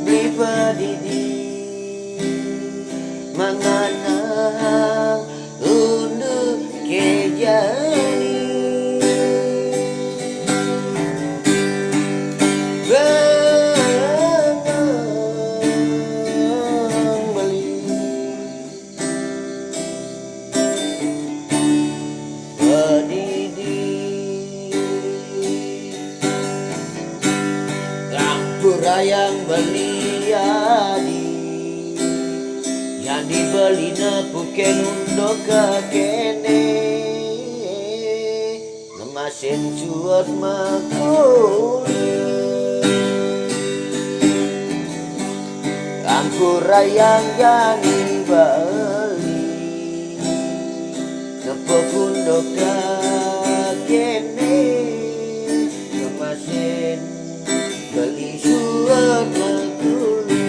Beli pedidi mengenang untuk kejani beli pedidi Pura yang beli adi yang dibeli nepuken untuk kekene ngemasin cuat makuli pura yang jadi beli nepukun untuk kekene ngemasin beli suat makuli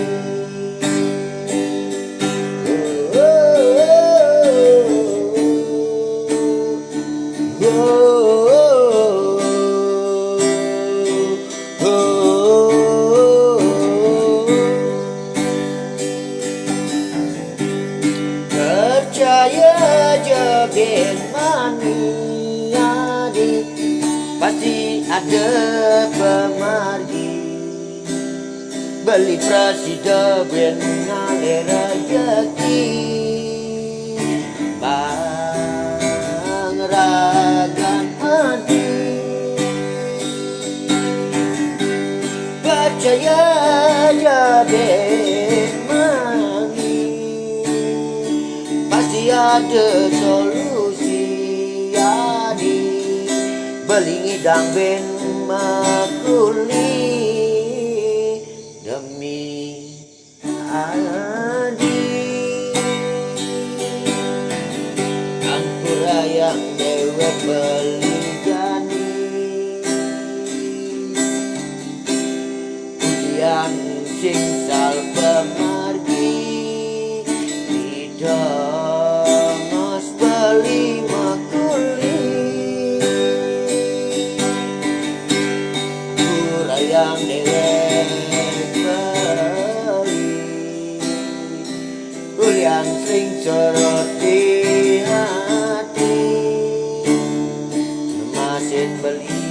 percaya aja ben mania pasti ada pemargi beli presiden ben ngalir rezeki bang ragan hati percaya aja ben mani pasti ada solusi adi beli ngidang ben makuli demi adi ampura yang dewek beli jani ujian singsal pemargi tidak mas beli makuli pura yang dewek yang sing soroti hati memasin beli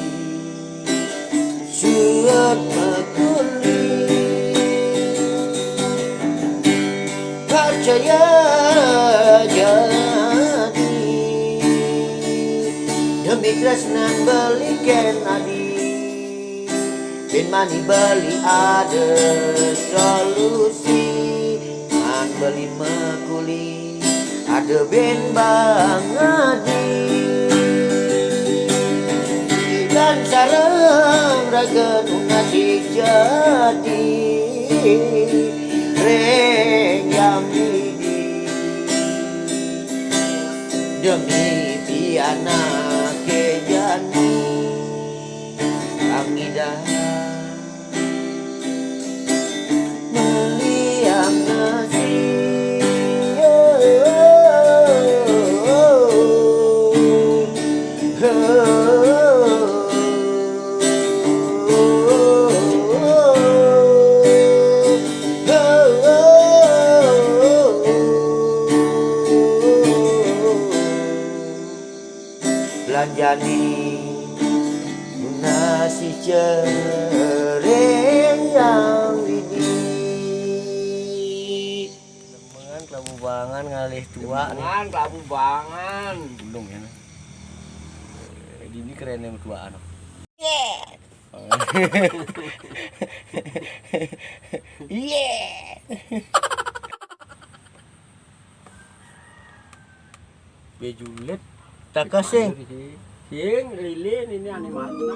suat makuli percaya jadi demi tresnan beli ken adi bin mani beli ada solusi beli makuli ada ben bang adi dan sarang raga nunasi jadi reng yang midi demi piana kejani angidah meliam nasi belanjani nasi cereng yang ini lemengan kelabu bangan ngalih tua nih kelabu bangan belum ya ini keren yang tuaan yeah yeah bejulet tak kasih sing lilin ini animasi